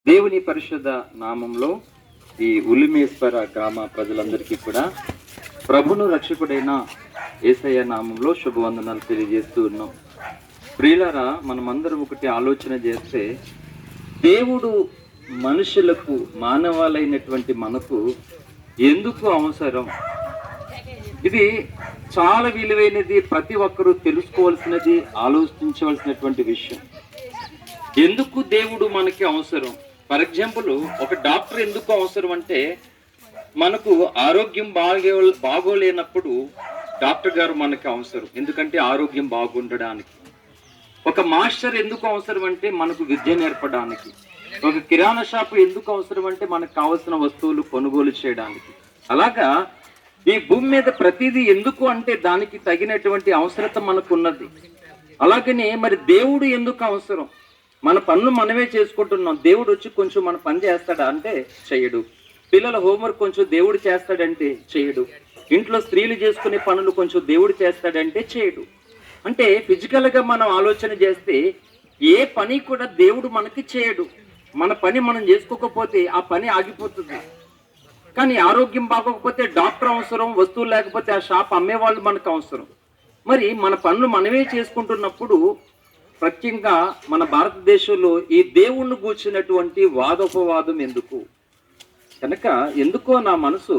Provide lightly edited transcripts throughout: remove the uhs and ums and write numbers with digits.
దేవుని పరిశుద్ధ నామంలో ఈ ఉలిమేశ్వర గ్రామ ప్రజలందరికీ కూడా ప్రభును రక్షకుడైన యేసయ్య నామంలో శుభవందనాలు తెలియజేస్తూ ఉన్నాం. ప్రియులారా, మనమందరం ఒకటి ఆలోచన చేస్తే, దేవుడు మనుషులకు, మానవాళైనటువంటి మనకు ఎందుకు అవసరం? ఇది చాలా విలువైనది, ప్రతి ఒక్కరూ తెలుసుకోవాల్సినది, ఆలోచించవలసినటువంటి విషయం. ఎందుకు దేవుడు మనకి అవసరం? ఫర్ ఎగ్జాంపుల్, ఒక డాక్టర్ ఎందుకు అవసరం అంటే, మనకు ఆరోగ్యం బాగోలేనప్పుడు డాక్టర్ గారు మనకి అవసరం, ఎందుకంటే ఆరోగ్యం బాగుండడానికి. ఒక మాస్టర్ ఎందుకు అవసరం అంటే, మనకు విద్య నేర్పడానికి. ఒక కిరాణా షాపు ఎందుకు అవసరం అంటే, మనకు కావలసిన వస్తువులు కొనుగోలు చేయడానికి. అలాగా ఈ భూమి మీద ప్రతిదీ ఎందుకు అంటే, దానికి తగినటువంటి అవసరత మనకు ఉన్నది. అలాగనే మరి దేవుడు ఎందుకు అవసరం? మన పనులు మనమే చేసుకుంటున్నాం, దేవుడు వచ్చి కొంచెం మన పని చేస్తాడా అంటే చేయడు. పిల్లల హోంవర్క్ కొంచెం దేవుడు చేస్తాడంటే చేయడు. ఇంట్లో స్త్రీలు చేసుకునే పనులు కొంచెం దేవుడు చేస్తాడంటే చేయడు. అంటే ఫిజికల్గా మనం ఆలోచన చేస్తే ఏ పని కూడా దేవుడు మనకి చేయడు. మన పని మనం చేసుకోకపోతే ఆ పని ఆగిపోతుంది. కానీ ఆరోగ్యం బాగోకపోతే డాక్టర్ అవసరం, వస్తువులు లేకపోతే ఆ షాప్ అమ్మేవాళ్ళు మనకు అవసరం. మరి మన పనులు మనమే చేసుకుంటున్నప్పుడు, ప్రత్యేకంగా మన భారతదేశంలో ఈ దేవుణ్ణి కూర్చున్నటువంటి వాదోపవాదం ఎందుకు? కనుక ఎందుకో నా మనసు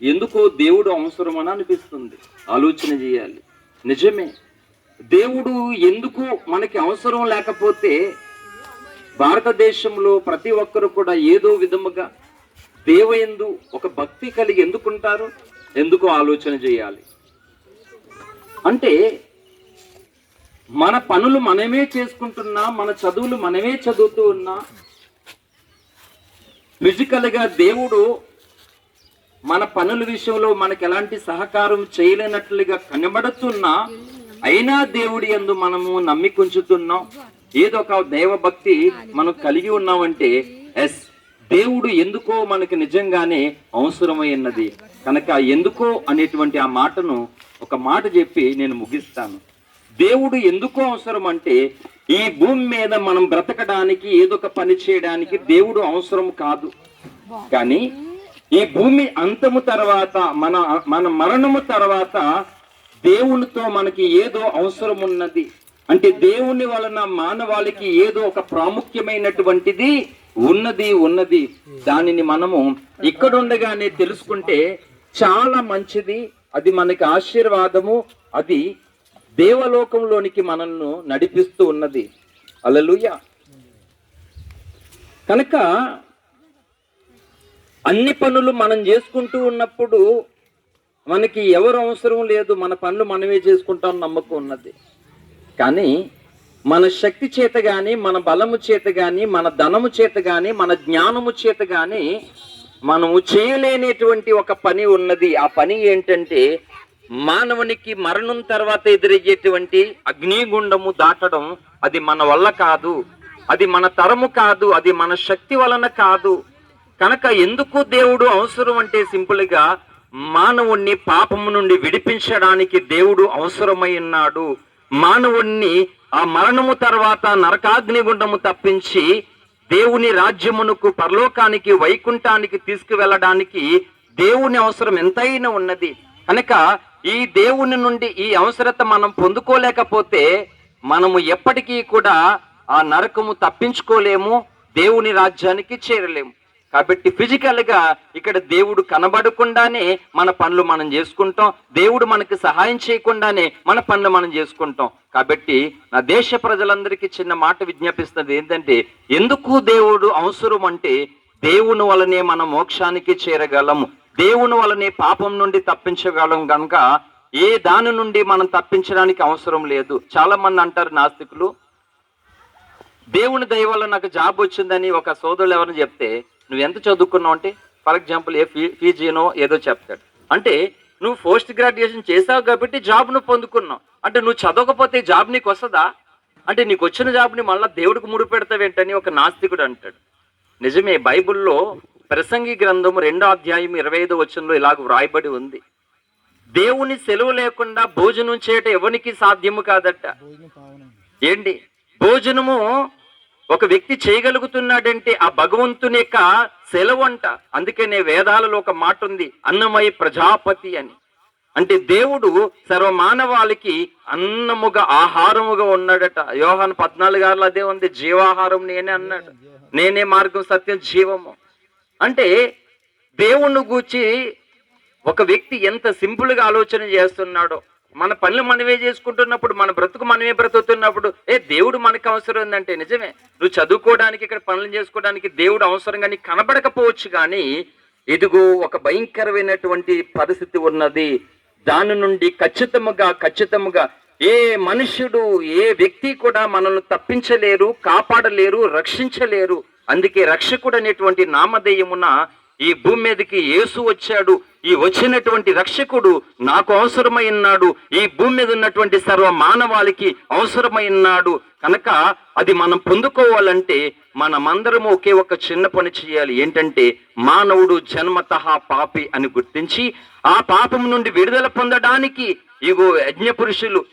ఎందుకో దేవుడు అవసరమని అనిపిస్తుంది. ఆలోచన చేయాలి. నిజమే, దేవుడు ఎందుకు మనకి అవసరం లేకపోతే భారతదేశంలో ప్రతి ఒక్కరు కూడా ఏదో విధముగా దేవుయందు ఒక భక్తి కలిగి ఎందుకుంటారు? ఎందుకో ఆలోచన చేయాలి. అంటే మన పనులు మనమే చేసుకుంటున్నా, మన చదువులు మనమే చదువుతూ ఉన్నా, ఫిజికల్గా దేవుడు మన పనుల విషయంలో మనకు ఎలాంటి సహకారం చేయలేనట్లుగా కనబడుతున్నా, అయినా దేవుడి యందు మనము నమ్మికుంచుతున్నాం, ఏదో ఒక దైవభక్తి మనం కలిగి ఉన్నామంటే ఎస్, దేవుడు ఎందుకో మనకి నిజంగానే అవసరమైనది. కనుక ఎందుకో అనేటువంటి ఆ మాటను ఒక మాట చెప్పి నేను ముగిస్తాను. దేవుడు ఎందుకు అవసరం అంటే, ఈ భూమి మీద మనం బ్రతకడానికి, ఏదో ఒక పని చేయడానికి దేవుడు అవసరం కాదు. కానీ ఈ భూమి అంతము తర్వాత, మన మరణము తర్వాత దేవునితో మనకి ఏదో అవసరం ఉన్నది. అంటే దేవుని వలన మానవాళికి ఏదో ఒక ప్రాముఖ్యమైనటువంటిది ఉన్నది. దానిని మనము ఇక్కడుండగానే తెలుసుకుంటే చాలా మంచిది. అది మనకి ఆశీర్వాదము. అది దేవలోకంలోనికి మనల్ని నడిపిస్తూ ఉన్నది. హల్లెలూయా. కనుక అన్ని పనులు మనం చేసుకుంటూ ఉన్నప్పుడు మనకి ఎవరు అవసరం లేదు, మన పనులు మనమే చేసుకుంటాం నమ్మకం ఉన్నది. కానీ మన శక్తి చేత కానీ, మన బలము చేత కానీ, మన ధనము చేత కానీ, మన జ్ఞానము చేత కానీ మనము చేయలేనటువంటి ఒక పని ఉన్నది. ఆ పని ఏంటంటే, మానవునికి మరణం తర్వాత ఎదురయ్యేటువంటి అగ్నిగుండము దాటడం. అది మన వల్ల కాదు, అది మన తరము కాదు, అది మన శక్తి వలన కాదు. కనుక ఎందుకు దేవుడు అవసరం అంటే, సింపుల్గా మానవుణ్ణి పాపము నుండి విడిపించడానికి దేవుడు అవసరమై ఉన్నాడు. మానవుణ్ణి ఆ మరణము తర్వాత నరకాగ్నిగుండము తప్పించి దేవుని రాజ్యమునకు, పరలోకానికి, వైకుంఠానికి తీసుకువెళ్ళడానికి దేవుని అవసరం ఎంతైనా ఉన్నది. కనుక ఈ దేవుని నుండి ఈ అవసరత మనం పొందుకోలేకపోతే మనము ఎప్పటికీ కూడా ఆ నరకము తప్పించుకోలేము, దేవుని రాజ్యానికి చేరలేము. కాబట్టి ఫిజికల్గా ఇక్కడ దేవుడు కనబడకుండానే మన పనులు మనం చేసుకుంటాం, దేవుడు మనకి సహాయం చేయకుండానే మన పనులు మనం చేసుకుంటాం. కాబట్టి నా దేశ ప్రజలందరికీ చిన్న మాట విజ్ఞాపిస్తుంది ఏంటంటే, ఎందుకు దేవుడు అవసరం అంటే, దేవుని వలనే మనం మోక్షానికి చేరగలము, దేవుని వలనే పాపం నుండి తప్పించగలం. కనుక ఏ దాని నుండి మనం తప్పించడానికి అవసరం లేదు. చాలా మంది అంటారు నాస్తికులు, దేవుని దయ వల్ల నాకు జాబ్ వచ్చిందని ఒక సోదరులు ఎవరైనా చెప్తే, నువ్వు ఎంత చదువుకున్నావు అంటే, ఫర్ ఎగ్జాంపుల్ పీజీనో ఏదో చెప్తాడు. అంటే నువ్వు పోస్ట్ గ్రాడ్యుయేషన్ చేసావు కాబట్టి జాబ్ నువ్వు పొందుకున్నావు. అంటే నువ్వు చదవకపోతే జాబ్ నీకు వస్తుందా? అంటే నీకు వచ్చిన జాబ్ని మళ్ళీ దేవుడికి ముడిపెడతావేంటని ఒక నాస్తికుడు అంటాడు. నిజమే, బైబిల్లో ప్రసంగి గ్రంథం 2వ అధ్యాయం 25వ వచనంలో ఇలాగ వ్రాయబడి ఉంది, దేవుని సెలవు లేకుండా భోజనం చేయటం ఎవరికి సాధ్యము కాదట. ఏంటి భోజనము? ఒక వ్యక్తి చేయగలుగుతున్నాడంటే ఆ భగవంతుని యొక్క సెలవంట. అందుకనే వేదాలలో ఒక మాట ఉంది, అన్నమయ ప్రజాపతి అని. అంటే దేవుడు సర్వమానవాళికి అన్నముగా ఆహారముగా ఉన్నాడట. యోహాను 14 అదే ఉంది, జీవాహారం నేనే అన్నాడు. నేనే మార్గం సత్యం జీవము. అంటే దేవుణ్ణి గూర్చి ఒక వ్యక్తి ఎంత సింపుల్ గా ఆలోచన చేస్తున్నాడో. మన పనులు మనమే చేసుకుంటున్నప్పుడు, మన బ్రతుకు మనమే బ్రతుకుతున్నప్పుడు దేవుడు మనకు అవసరం ఉందంటే నిజమే. నువ్వు చదువుకోవడానికి, ఇక్కడ పనులు చేసుకోవడానికి దేవుడు అవసరంగా నీకు కనబడకపోవచ్చు, కానీ ఇదిగో ఒక భయంకరమైనటువంటి పరిస్థితి ఉన్నది. దాని నుండి ఖచ్చితముగా ఏ మనుష్యుడు, ఏ వ్యక్తి కూడా మనల్ని తప్పించలేరు, కాపాడలేరు, రక్షించలేరు. అందుకే రక్షకుడు అనేటువంటి నామధేయమున ఈ భూమి మీదకి యేసు వచ్చాడు. ఈ వచ్చినటువంటి రక్షకుడు నాకు అవసరమై ఉన్నాడు, ఈ భూమి మీద ఉన్నటువంటి సర్వ మానవాళికి అవసరమై ఉన్నాడు. కనుక అది మనం పొందుకోవాలంటే మనమందరము ఒకే ఒక చిన్న పని చేయాలి. ఏంటంటే మానవుడు జన్మతః పాపి అని గుర్తించి ఆ పాపం నుండి విడుదల పొందడానికి ఇగో యజ్ఞ పురుషులు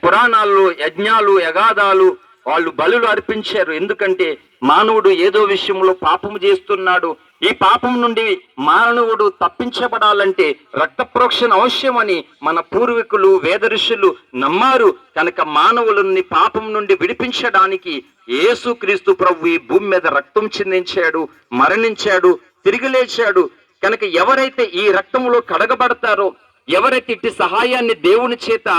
పురాణాల్లో యజ్ఞాలు, యగాదాలు, వాళ్ళు బలులు అర్పించారు. ఎందుకంటే మానవుడు ఏదో విషయంలో పాపము చేస్తున్నాడు. ఈ పాపం నుండి మానవుడు తప్పించబడాలంటే రక్త ప్రోక్షణ అవశ్యమని మన పూర్వీకులు, వేద ఋషులు నమ్మారు. కనుక మానవులని పాపం నుండి విడిపించడానికి యేసుక్రీస్తు ప్రభు ఈ భూమి మీద రక్తం చిందించాడు, మరణించాడు, తిరిగి లేచాడు. కనుక ఎవరైతే ఈ రక్తంలో కడగబడతారో, ఎవరైతే ఇట్టి సహాయాన్ని దేవుని చేత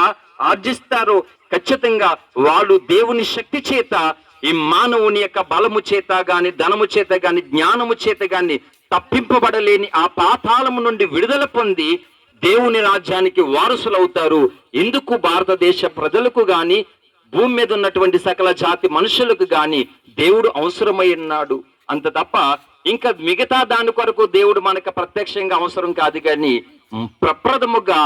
ఆర్జిస్తారో, ఖచ్చితంగా వాళ్ళు దేవుని శక్తి చేత, ఈ మానవుని యొక్క బలము చేత గాని, ధనము చేత గాని, జ్ఞానము చేత గాని తప్పింపబడలేని ఆ పాతాళము నుండి విడుదల పొంది దేవుని రాజ్యానికి వారసులవుతారు. ఎందుకు భారతదేశ ప్రజలకు గాని, భూమి మీద ఉన్నటువంటి సకల జాతి మనుషులకు గాని దేవుడు అవసరమై ఉన్నాడు. అంత తప్ప ఇంకా మిగతా దాని కొరకు దేవుడు మనకు ప్రత్యక్షంగా అవసరం కాదు. కానీ ప్రప్రథముగా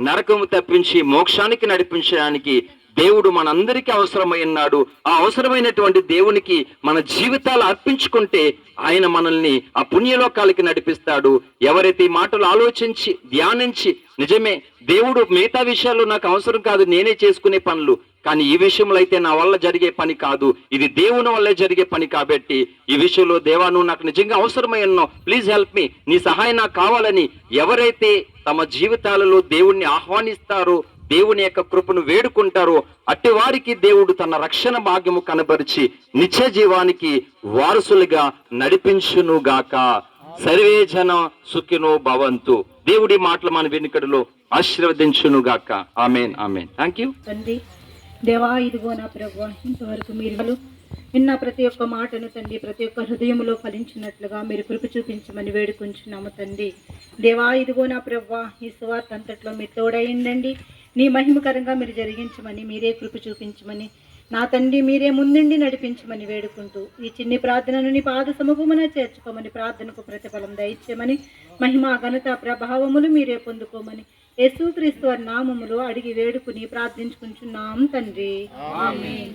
నరకము తప్పించి మోక్షానికి నడిపించడానికి దేవుడు మనందరికీ అవసరమై ఉన్నాడు. ఆ అవసరమైనటువంటి దేవునికి మన జీవితాలు అర్పించుకుంటే ఆయన మనల్ని ఆ పుణ్యలోకాలకి నడిపిస్తాడు. ఎవరైతే ఈ మాటలు ఆలోచించి ధ్యానించి నిజమే దేవుడు మిగతా విషయాల్లో నాకు అవసరం కాదు, నేనే చేసుకునే పనులు, కానీ ఈ విషయంలో అయితే నా వల్ల జరిగే పని కాదు, ఇది దేవుని వల్లే జరిగే పని, కాబట్టి ఈ విషయంలో దేవా నువ్వు నాకు నిజంగా అవసరమై ఉన్నావు, ప్లీజ్ హెల్ప్ మీ, నీ సహాయం నాకు కావాలని ఎవరైతే తమ జీవితాలలో దేవుణ్ణి ఆహ్వానిస్తారో, దేవుని యొక్క కృపను వేడుకుంటారో, అట్టి వారికి దేవుడు తన రక్షణ భాగ్యము కనబరిచి నిత్య జీవానికి వారసులుగా నడిపించునుగాక. సర్వే జన సుఖినో భవంతు. దేవుడి మాటలు మన వెనుకడిలో ఆశీర్వదించునుగాక. ఆమేన్, ఆమేన్. Thank you. తండ్రి దేవా, ఇదిగో నా ప్రభువా, ఇంతవరకు మీరు విన్న ప్రతి ఒక్క మాటను తండ్రి ప్రతి ఒక్క హృదయంలో ఫలించినట్లుగా మీరు కృప చూపించమని వేడుకుంటున్నాము తండ్రి. దేవా, ఇదిగో నా ప్రభువా, ఈ సువార్త అంతట్లో మీరు తోడైండండి, నీ మహిమకరంగా మీరు జరిగించమని, మీరే కృప చూపించమని నా తండ్రి, మీరే ముందుండి నడిపించమని వేడుకుంటూ ఈ చిన్ని ప్రార్థనను నీ పాద సముఖమున చేర్చుకోమని, ప్రార్థనకు ప్రతిఫలం దయచేయమని, మహిమ ఘనత ప్రభావములు మీరే పొందుకోమని యేసుక్రీస్తు వారి నామములో అడిగి వేడుకుని ప్రార్థించుకుంటున్నాం తండ్రి. ఆమేన్.